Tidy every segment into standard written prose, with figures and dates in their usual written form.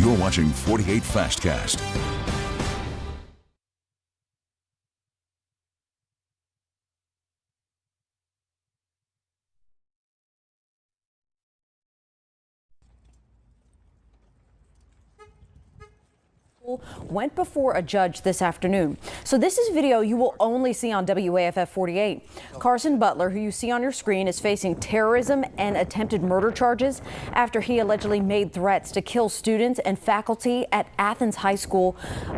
You're watching 48 Fastcast. Went before a judge this afternoon. So this is video you will only see on WAFF 48. Carson Butler, who you see on your screen, is facing terrorism and attempted murder charges after he allegedly made threats to kill students and faculty at Athens High School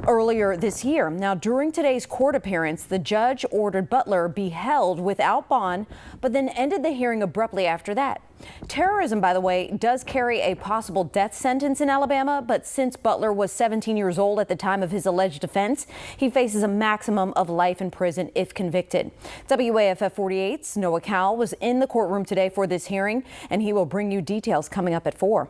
earlier this year. Now, during today's court appearance, the judge ordered Butler be held without bond, but then ended the hearing abruptly after that. Terrorism, by the way, does carry a possible death sentence in Alabama, but since Butler was 17 years old at the time of his alleged offense, he faces a maximum of life in prison if convicted. WAFF 48's Noah Cowell was in the courtroom today for this hearing, and he will bring you details coming up at 4.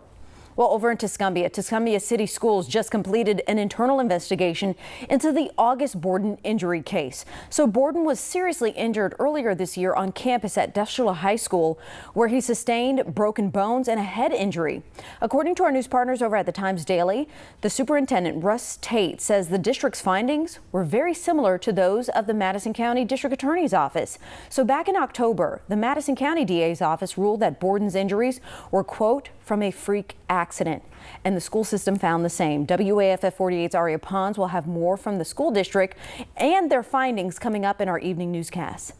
Well, over in Tuscumbia City Schools just completed an internal investigation into the August Borden injury case. So Borden was seriously injured earlier this year on campus at Deshula High School, where he sustained broken bones and a head injury. According to our news partners over at the Times Daily, the superintendent, Russ Tate, says the district's findings were very similar to those of the Madison County District Attorney's Office. So back in October, the Madison County DA's office ruled that Borden's injuries were, quote, from a freak accident, and the school system found the same. WAFF 48's Aria Pons will have more from the school district and their findings coming up in our evening newscast.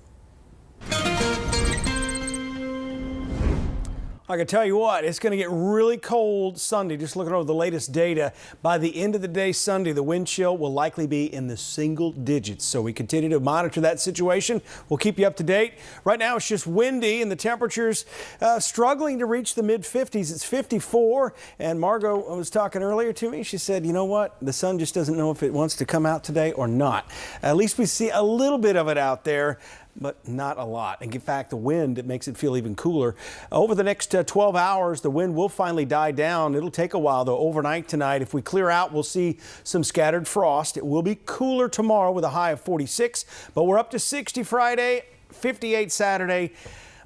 I can tell you what, it's going to get really cold Sunday. Just looking over the latest data, by the end of the day Sunday, the wind chill will likely be in the single digits. So we continue to monitor that situation. We'll keep you up to date. Right now, it's just windy and the temperatures struggling to reach the mid 50s. It's 54. And Margot was talking earlier to me. She said, you know what? The sun just doesn't know if it wants to come out today or not. At least we see a little bit of it out there, but not a lot. And in fact, the wind, it makes it feel even cooler. Over the next 12 hours, the wind will finally die down. It'll take a while, though. Overnight tonight, if we clear out, we'll see some scattered frost. It will be cooler tomorrow with a high of 46, but we're up to 60 Friday, 58 Saturday.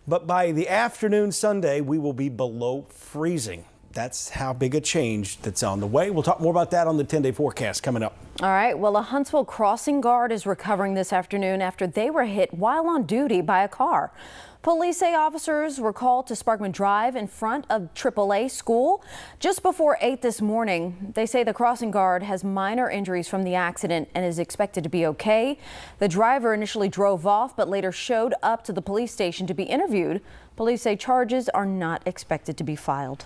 But by the afternoon Sunday, we will be below freezing. That's how big a change that's on the way. We'll talk more about that on the 10-day forecast coming up. All right. Well, a Huntsville crossing guard is recovering this afternoon after they were hit while on duty by a car. Police say officers were called to Sparkman Drive in front of AAA school just before 8 this morning. They say the crossing guard has minor injuries from the accident and is expected to be okay. The driver initially drove off, but later showed up to the police station to be interviewed. Police say charges are not expected to be filed.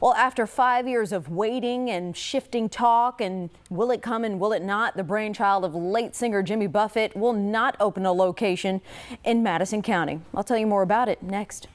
Well, after 5 years of waiting and shifting talk and will it come and will it not, the brainchild of late singer Jimmy Buffett will not open a location in Madison County. I'll tell you more about it next.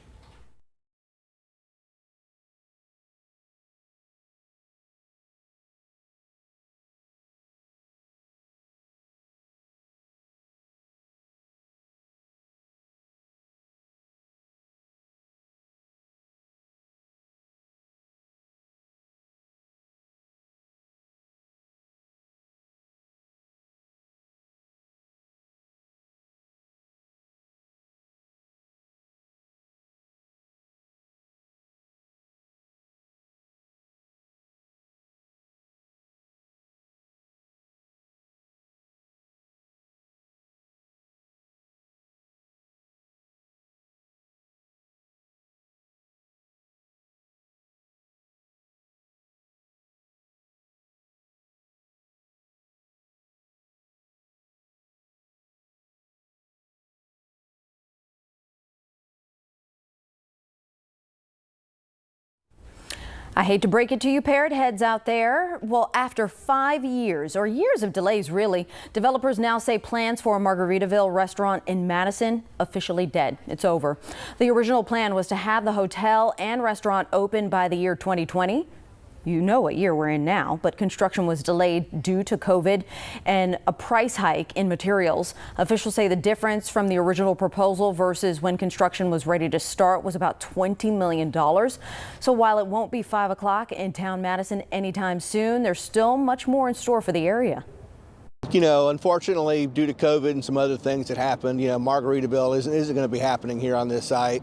I hate to break it to you parrot heads out there. Well, after 5 years, or years of delays really, developers now say plans for a Margaritaville restaurant in Madison officially dead. It's over. The original plan was to have the hotel and restaurant open by the year 2020. You know what year we're in now, but construction was delayed due to COVID and a price hike in materials. Officials say the difference from the original proposal versus when construction was ready to start was about $20 million. So while it won't be 5 o'clock in town Madison anytime soon, there's still much more in store for the area. Unfortunately, due to COVID and some other things that happened, Margaritaville isn't going to be happening here on this site.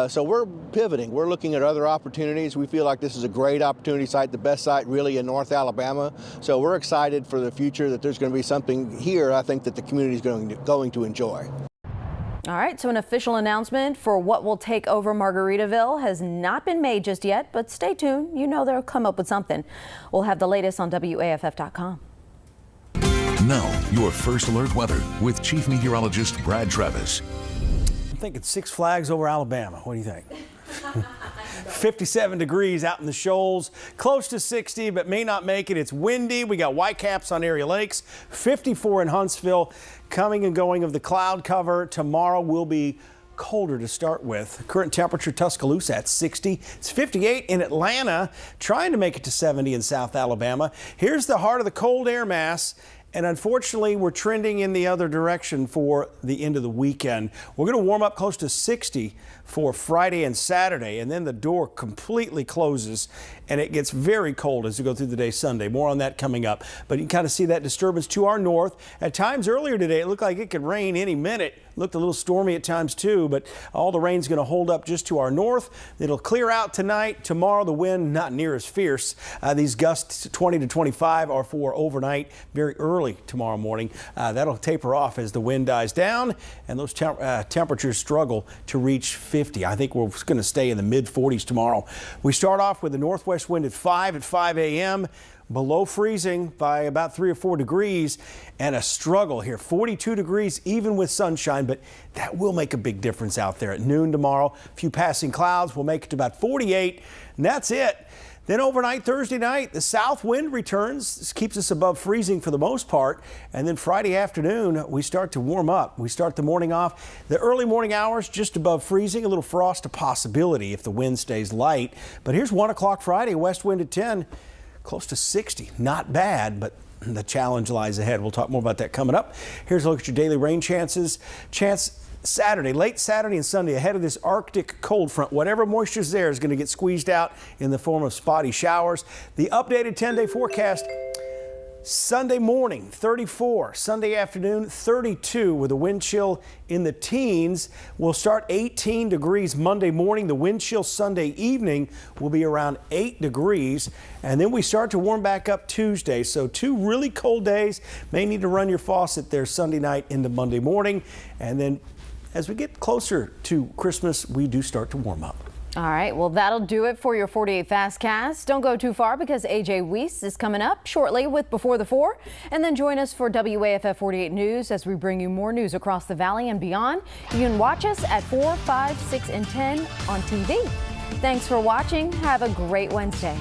So we're pivoting. We're looking at other opportunities. We feel like this is a great opportunity site, the best site really in North Alabama. So we're excited for the future that there's going to be something here I think that the community is going to enjoy. All right, so an official announcement for what will take over Margaritaville has not been made just yet, but stay tuned. They'll come up with something. We'll have the latest on WAFF.com. Now, your first alert weather with Chief Meteorologist Brad Travis. I'm thinking Six Flags over Alabama. What do you think? 57 degrees out in the shoals, close to 60, but may not make it. It's windy. We got whitecaps on area lakes, 54 in Huntsville. Coming and going of the cloud cover. Tomorrow will be colder to start with. Current temperature Tuscaloosa at 60. It's 58 in Atlanta, trying to make it to 70 in South Alabama. Here's the heart of the cold air mass. And unfortunately, we're trending in the other direction for the end of the weekend. We're going to warm up close to 60 for Friday and Saturday, and then the door completely closes and it gets very cold as we go through the day Sunday. More on that coming up. But you kind of see that disturbance to our north. At times earlier today, it looked like it could rain any minute. Looked a little stormy at times too, but all the rain's going to hold up just to our north. It'll clear out tonight. Tomorrow, the wind not near as fierce. These gusts 20 to 25 are for overnight, very early tomorrow morning. That'll taper off as the wind dies down and those temperatures struggle to reach 50. I think we're going to stay in the mid 40s tomorrow. We start off with the northwest wind at 5 a.m. below freezing by about 3 or 4 degrees, and a struggle here. 42 degrees even with sunshine, but that will make a big difference out there at noon tomorrow. A few passing clouds will make it to about 48, and that's it. Then overnight Thursday night, the south wind returns. This keeps us above freezing for the most part. And then Friday afternoon, we start to warm up. We start the morning off. The early morning hours just above freezing. A little frost a possibility if the wind stays light. But here's 1 o'clock Friday, west wind at 10, close to 60. Not bad, but the challenge lies ahead. We'll talk more about that coming up. Here's a look at your daily rain chances. Saturday, late Saturday and Sunday, ahead of this Arctic cold front. Whatever moisture is there is going to get squeezed out in the form of spotty showers. The updated 10-day forecast: Sunday morning, 34. Sunday afternoon, 32, with a wind chill in the teens. We'll start 18 degrees Monday morning. The wind chill Sunday evening will be around 8 degrees. And then we start to warm back up Tuesday. So 2 really cold days. May need to run your faucet there Sunday night into Monday morning. And then as we get closer to Christmas, we do start to warm up. All right, well, that'll do it for your 48 Fastcast. Don't go too far because AJ Weiss is coming up shortly with Before the 4. And then join us for WAFF 48 News as we bring you more news across the valley and beyond. You can watch us at 4, 5, 6, and 10 on TV. Thanks for watching. Have a great Wednesday.